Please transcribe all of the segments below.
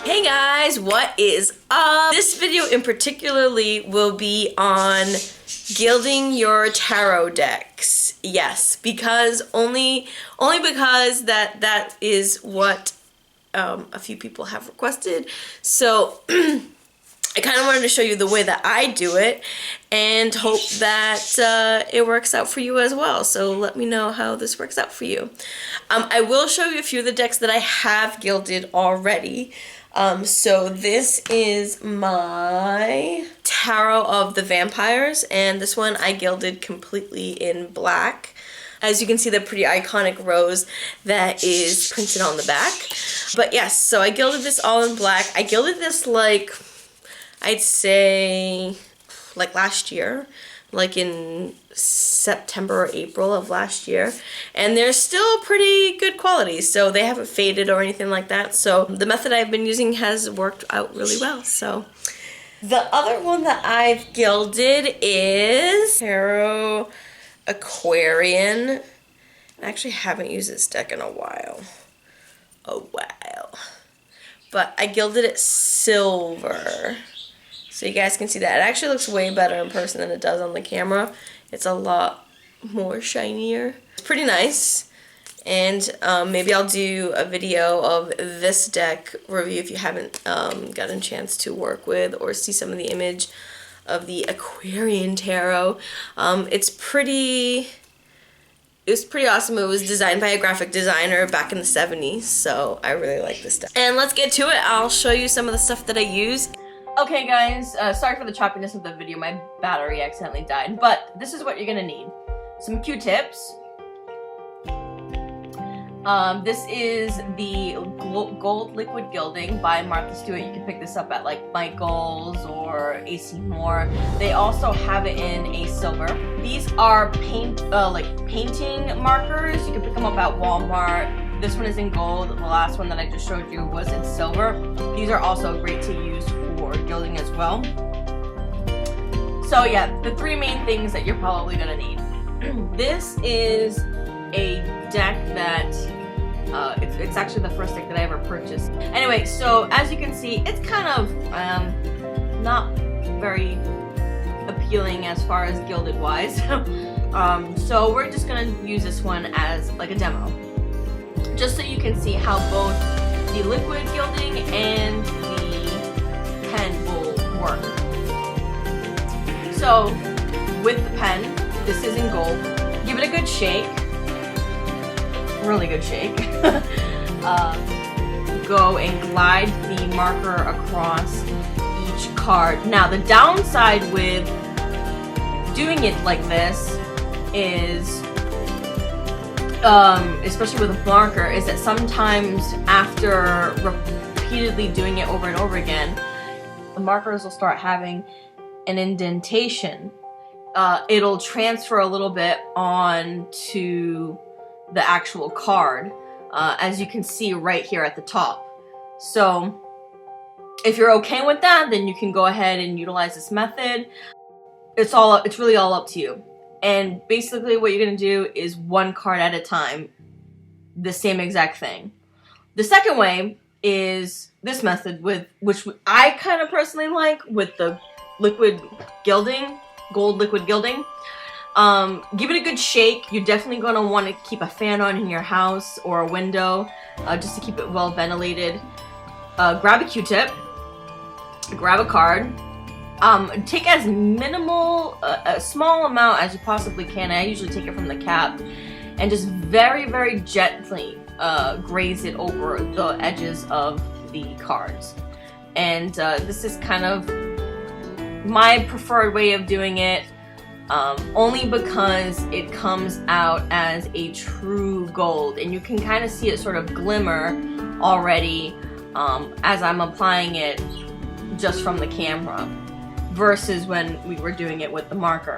Hey guys, what is up? This video in particularly will be on gilding your tarot decks. Yes, because only because that is what a few people have requested. So I kind of wanted to show you the way that I do it and hope that it works out for you as well. So let me know how this works out for you. I will show you a few of the decks that I have gilded already. So this is my Tarot of the Vampires, and this one I gilded completely in black. As you can see, the pretty iconic rose that is printed on the back. But yes, so I gilded this all in black. I gilded this like, I'd say, like last year, like in September or April of last year, and they're still pretty good quality, so they haven't faded or anything like that. So the method I've been using has worked out really well. So the other one that I've gilded is Tarot Aquarian. I actually haven't used this deck in a while. But I gilded it silver. So you guys can see that. It actually looks way better in person than it does on the camera. It's a lot more shinier. It's pretty nice. And maybe I'll do a video of this deck review if you haven't gotten a chance to work with or see some of the image of the Aquarian Tarot. It was pretty awesome. It was designed by a graphic designer back in the 70s, so I really like this deck. And let's get to it. I'll show you some of the stuff that I use. Okay guys, sorry for the choppiness of the video, my battery accidentally died, but this is what you're gonna need. Some Q-tips. This is the Gold Liquid Gilding by Martha Stewart. You can pick this up at like Michael's or AC Moore. They also have it in a silver. These are like painting markers. You can pick them up at Walmart. This one is in gold. The last one that I just showed you was in silver. These are also great to use for gilding as well. So yeah, the three main things that you're probably gonna need. This is a deck that it's actually the first deck that I ever purchased. Anyway, so as you can see, it's kind of not very appealing as far as gilded wise. So we're just gonna use this one as like a demo, just so you can see how both the liquid gilding and the pen will work. So with the pen, this is in gold. Give it a good shake, really good shake. Go and glide the marker across each card. Now the downside with doing it like this is, especially with a marker, is that sometimes after repeatedly doing it over and over again, the markers will start having an indentation. It'll transfer a little bit onto the actual card, as you can see right here at the top. So if you're okay with that, then you can go ahead and utilize this method. It's really all up to you. And basically what you're gonna do is one card at a time, the same exact thing. The second way is this method, which I kind of personally like, with the liquid gilding, gold liquid gilding. Give it a good shake. You're definitely gonna want to keep a fan on in your house or a window, just to keep it well ventilated. Grab a Q-tip, grab a card. Take as minimal, a small amount as you possibly can. I usually take it from the cap and just very, very gently graze it over the edges of the cards. And this is kind of my preferred way of doing it, only because it comes out as a true gold, and you can kind of see it sort of glimmer already as I'm applying it just from the camera, versus when we were doing it with the marker.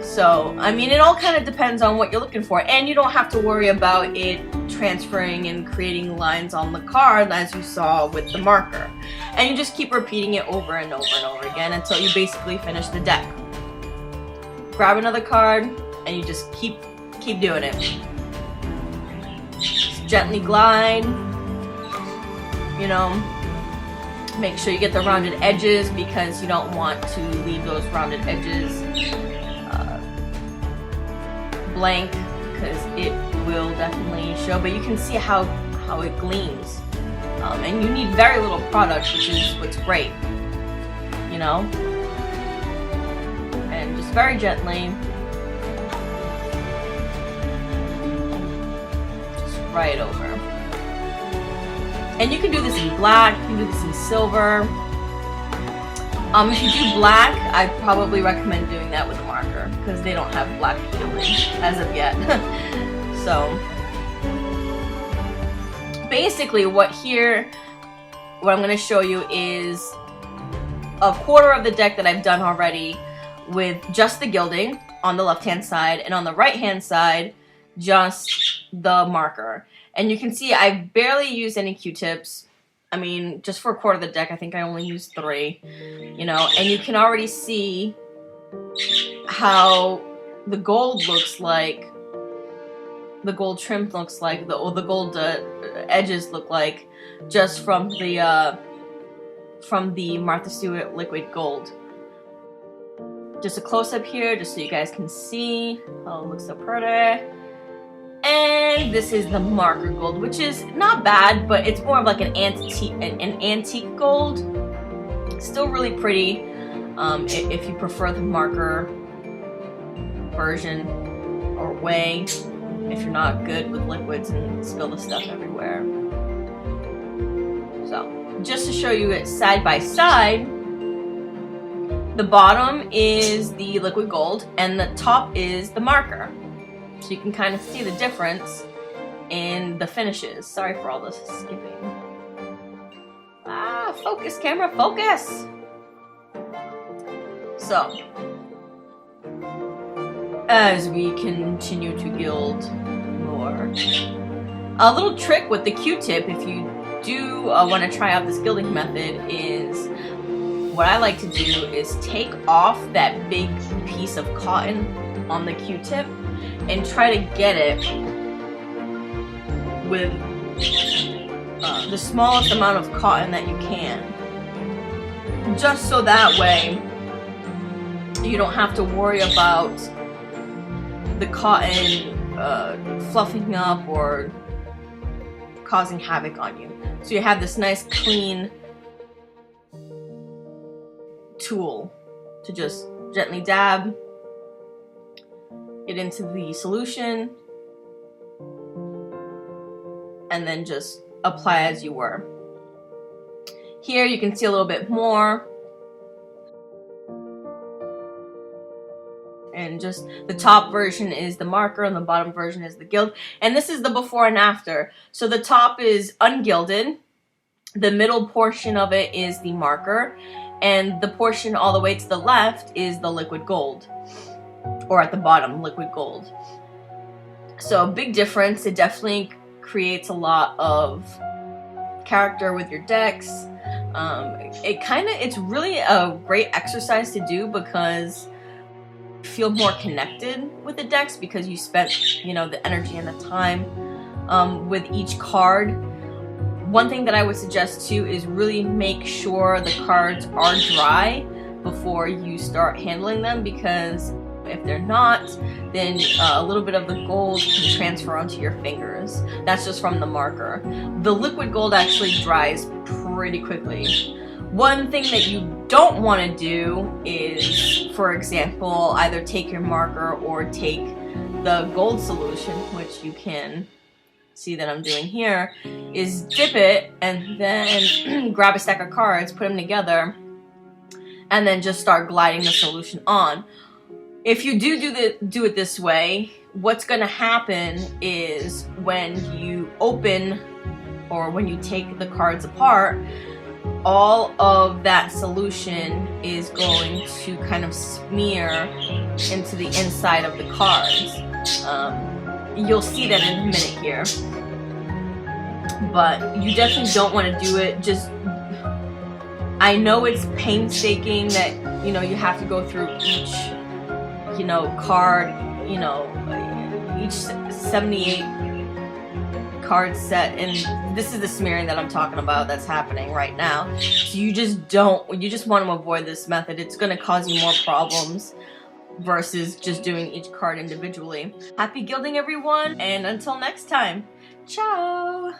So, I mean, it all kind of depends on what you're looking for, and you don't have to worry about it transferring and creating lines on the card as you saw with the marker. And you just keep repeating it over and over and over again until you basically finish the deck. Grab another card, and you just keep doing it. Just gently glide. you know. Make sure you get the rounded edges because you don't want to leave those rounded edges blank, because it will definitely show. But you can see how it gleams, and you need very little product, which is what's great, you know. And just very gently, just right over. And you can do this in black, you can do this in silver. If you do black, I probably recommend doing that with a marker, because they don't have black gilding as of yet. So basically what I'm going to show you is a quarter of the deck that I've done already with just the gilding on the left hand side, and on the right hand side just the marker. And you can see I barely used any Q-tips. I mean, just for a quarter of the deck, I think I only used 3, you know. And you can already see how the gold looks like, the gold trim looks like, the gold edges look like, just from the Martha Stewart liquid gold. Just a close-up here, just so you guys can see how it looks so pretty. And this is the marker gold, which is not bad, but it's more of like an antique gold. Still really pretty, if you prefer the marker version or way, if you're not good with liquids and spill the stuff everywhere. So, just to show you it side by side, the bottom is the liquid gold and the top is the marker. So you can kind of see the difference in the finishes. Sorry for all this skipping. Focus, camera, focus! So, as we continue to gild more, a little trick with the Q-tip, if you do want to try out this gilding method, is what I like to do is take off that big piece of cotton on the Q-tip and try to get it with the smallest amount of cotton that you can, just so that way you don't have to worry about the cotton fluffing up or causing havoc on you. So you have this nice clean tool to just gently dab it into the solution, and then just apply as you were. Here you can see a little bit more, and just the top version is the marker and the bottom version is the gild. And this is the before and after. So the top is ungilded, the middle portion of it is the marker, and the portion all the way to the left is the liquid gold. Or at the bottom, liquid gold. So big difference. It definitely creates a lot of character with your decks. It's really a great exercise to do, because you feel more connected with the decks because you spent, you know, the energy and the time with each card. One thing that I would suggest too is really make sure the cards are dry before you start handling them, because if they're not, then a little bit of the gold can transfer onto your fingers. That's just from the marker. The liquid gold actually dries pretty quickly. One thing that you don't want to do is, for example, either take your marker or take the gold solution, which you can see that I'm doing here, is dip it and then grab a stack of cards, put them together, and then just start gliding the solution on. If you do it this way, what's going to happen is when you open, or when you take the cards apart, all of that solution is going to kind of smear into the inside of the cards. You'll see that in a minute here. But you definitely don't want to do it. Just, I know it's painstaking that, you know, you have to go through each, you know, card, you know, each 78 card set, and this is the smearing that I'm talking about that's happening right now. So you just want to avoid this method. It's going to cause you more problems versus just doing each card individually. Happy gilding, everyone, and until next time, ciao!